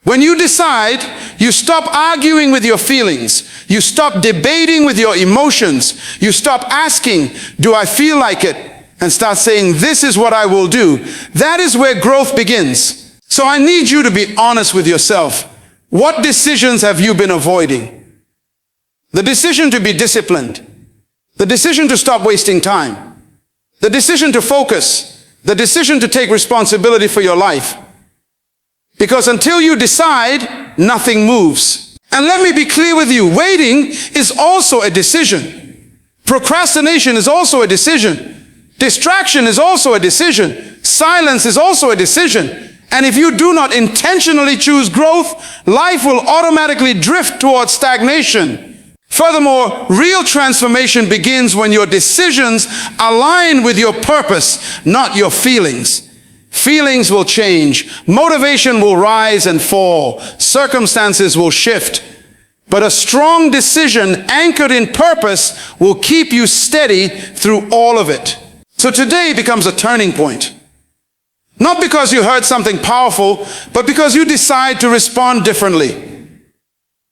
When you decide, you stop arguing with your feelings. You stop debating with your emotions. You stop asking, do I feel like it? And start saying, this is what I will do. That is where growth begins. So I need you to be honest with yourself. What decisions have you been avoiding? The decision to be disciplined. The decision to stop wasting time. The decision to focus. The decision to take responsibility for your life. Because until you decide, nothing moves. And let me be clear with you, waiting is also a decision. Procrastination is also a decision. Distraction is also a decision. Silence is also a decision. And if you do not intentionally choose growth, life will automatically drift towards stagnation. Furthermore, real transformation begins when your decisions align with your purpose, not your feelings. Feelings will change. Motivation will rise and fall. Circumstances will shift. But a strong decision anchored in purpose will keep you steady through all of it. So today becomes a turning point. Not because you heard something powerful, but because you decide to respond differently.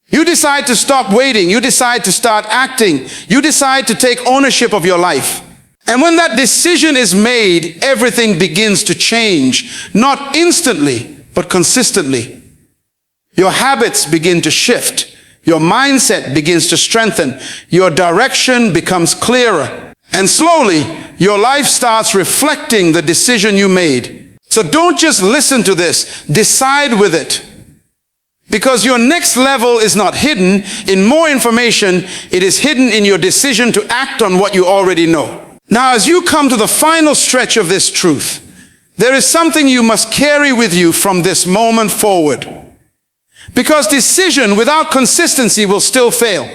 You decide to stop waiting. You decide to start acting. You decide to take ownership of your life. And when that decision is made, everything begins to change. Not instantly, but consistently. Your habits begin to shift. Your mindset begins to strengthen. Your direction becomes clearer. And slowly, your life starts reflecting the decision you made. So don't just listen to this. Decide with it. Because your next level is not hidden in more information. It is hidden in your decision to act on what you already know. Now, as you come to the final stretch of this truth, there is something you must carry with you from this moment forward. Because decision without consistency will still fail.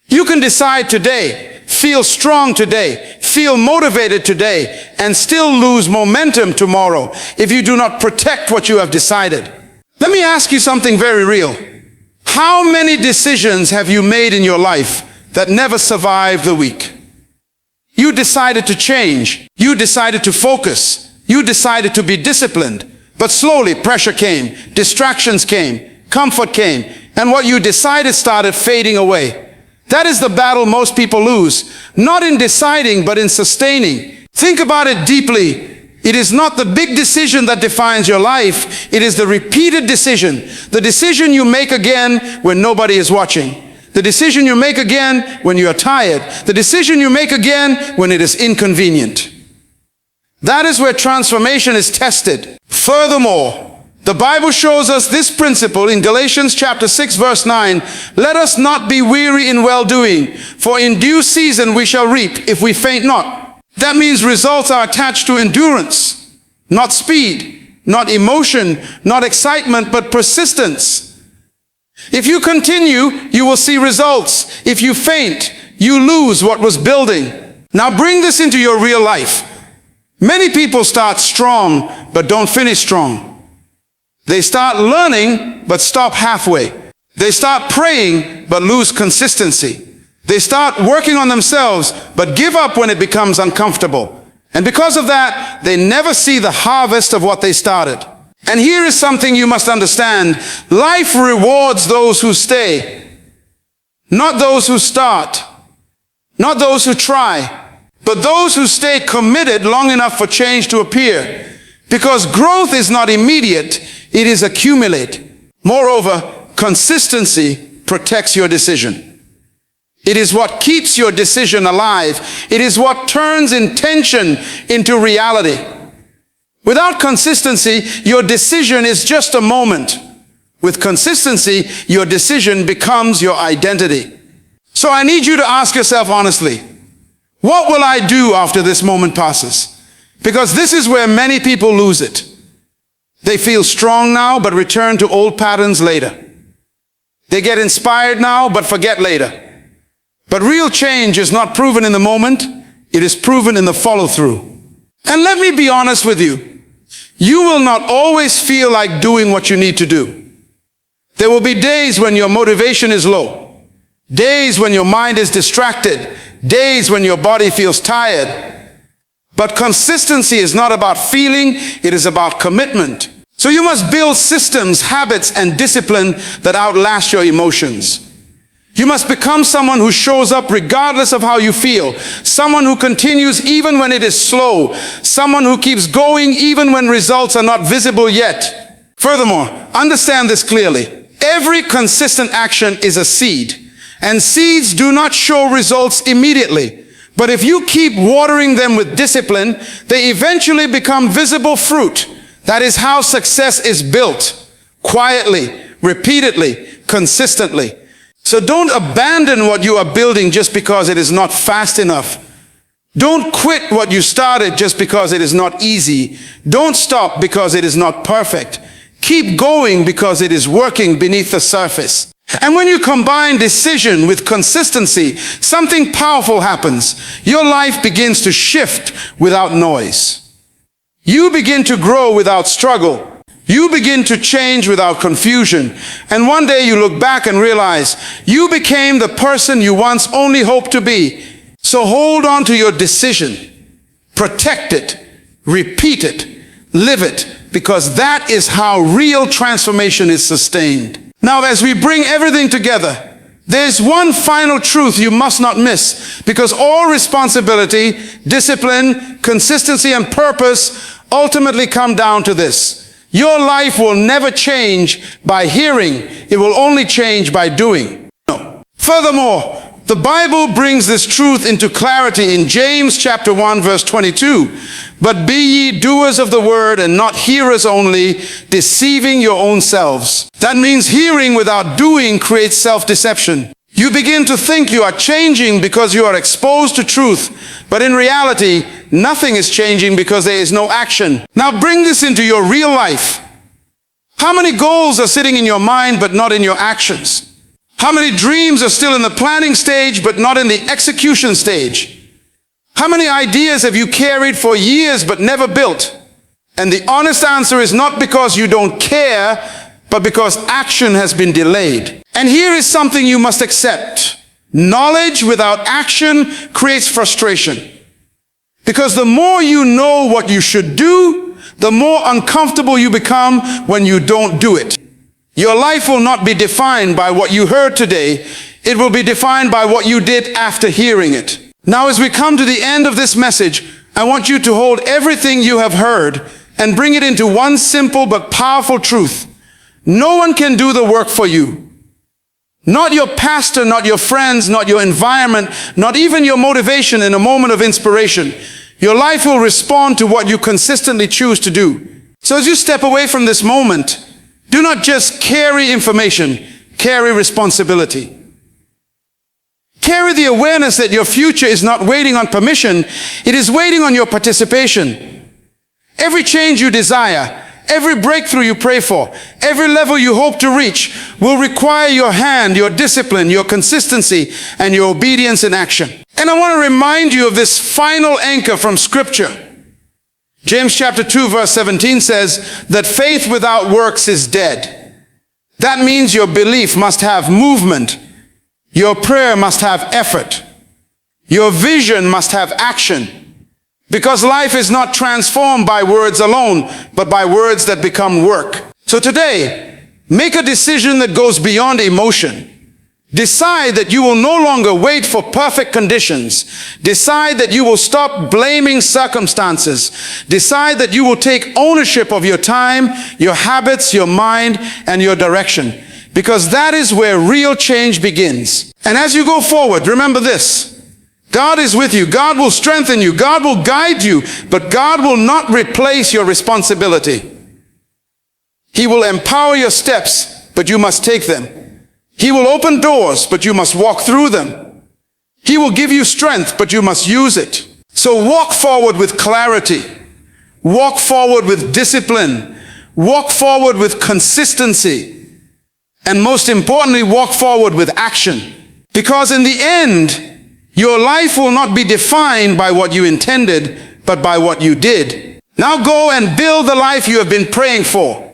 You can decide today, feel strong today, feel motivated today, and still lose momentum tomorrow if you do not protect what you have decided. Let me ask you something very real. How many decisions have you made in your life that never survived the week? You decided to change. You decided to focus. You decided to be disciplined. But slowly pressure came, distractions came, comfort came, and what you decided started fading away. That is the battle most people lose, not in deciding, but in sustaining. Think about it deeply. It is not the big decision that defines your life. It is the repeated decision. The decision you make again when nobody is watching. The decision you make again when you are tired. The decision you make again when it is inconvenient. That is where transformation is tested. Furthermore, the Bible shows us this principle in Galatians chapter 6 verse 9. Let us not be weary in well-doing, for in due season we shall reap if we faint not. That means results are attached to endurance, not speed, not emotion, not excitement, but persistence. If you continue, you will see results. If you faint, you lose what was building. Now bring this into your real life. Many people start strong, but don't finish strong. They start learning, but stop halfway. They start praying, but lose consistency. They start working on themselves, but give up when it becomes uncomfortable. And because of that, they never see the harvest of what they started. And here is something you must understand. Life rewards those who stay, not those who start, not those who try, but those who stay committed long enough for change to appear. Because growth is not immediate, it is accumulate. Moreover, consistency protects your decision. It is what keeps your decision alive. It is what turns intention into reality. Without consistency, your decision is just a moment. With consistency, your decision becomes your identity. So I need you to ask yourself honestly, what will I do after this moment passes? Because this is where many people lose it. They feel strong now, but return to old patterns later. They get inspired now, but forget later. But real change is not proven in the moment. It is proven in the follow-through. And let me be honest with you. You will not always feel like doing what you need to do. There will be days when your motivation is low. Days when your mind is distracted. Days when your body feels tired. But consistency is not about feeling, it is about commitment. So you must build systems, habits, and discipline that outlast your emotions. You must become someone who shows up regardless of how you feel, someone who continues even when it is slow, someone who keeps going even when results are not visible yet. Furthermore, understand this clearly. Every consistent action is a seed, and seeds do not show results immediately. But if you keep watering them with discipline, they eventually become visible fruit. That is how success is built. Quietly, repeatedly, consistently. So don't abandon what you are building just because it is not fast enough. Don't quit what you started just because it is not easy. Don't stop because it is not perfect. Keep going because it is working beneath the surface. And when you combine decision with consistency, something powerful happens. Your life begins to shift without noise. You begin to grow without struggle. You begin to change without confusion. And one day you look back and realize you became the person you once only hoped to be. So hold on to your decision. Protect it. Repeat it. Live it. Because that is how real transformation is sustained. Now, as we bring everything together, there's one final truth you must not miss. Because all responsibility, discipline, consistency, and purpose ultimately come down to this. Your life will never change by hearing. It will only change by doing. No. Furthermore, the Bible brings this truth into clarity in James chapter 1, verse 22. But be ye doers of the word and not hearers only, deceiving your own selves. That means hearing without doing creates self-deception. You begin to think you are changing because you are exposed to truth. But in reality, nothing is changing because there is no action. Now bring this into your real life. How many goals are sitting in your mind but not in your actions? How many dreams are still in the planning stage but not in the execution stage? How many ideas have you carried for years but never built? And the honest answer is not because you don't care, but because action has been delayed. And here is something you must accept. Knowledge without action creates frustration. Because the more you know what you should do, the more uncomfortable you become when you don't do it. Your life will not be defined by what you heard today. It will be defined by what you did after hearing it. Now, as we come to the end of this message, I want you to hold everything you have heard and bring it into one simple but powerful truth. No one can do the work for you. Not your pastor, not your friends, not your environment, not even your motivation in a moment of inspiration. Your life will respond to what you consistently choose to do. So as you step away from this moment, do not just carry information, carry responsibility. Carry the awareness that your future is not waiting on permission, it is waiting on your participation. Every change you desire, every breakthrough you pray for, every level you hope to reach will require your hand, your discipline, your consistency, and your obedience in action. And I want to remind you of this final anchor from Scripture. James chapter 2 verse 17 says that faith without works is dead. That means your belief must have movement. Your prayer must have effort. Your vision must have action. Because life is not transformed by words alone, but by words that become work. So today, make a decision that goes beyond emotion. Decide that you will no longer wait for perfect conditions. Decide that you will stop blaming circumstances. Decide that you will take ownership of your time, your habits, your mind, and your direction. Because that is where real change begins. And as you go forward, remember this. God is with you. God will strengthen you. God will guide you. But God will not replace your responsibility. He will empower your steps, but you must take them. He will open doors, but you must walk through them. He will give you strength, but you must use it. So walk forward with clarity. Walk forward with discipline. Walk forward with consistency. And most importantly, walk forward with action. Because in the end, your life will not be defined by what you intended, but by what you did. Now go and build the life you have been praying for.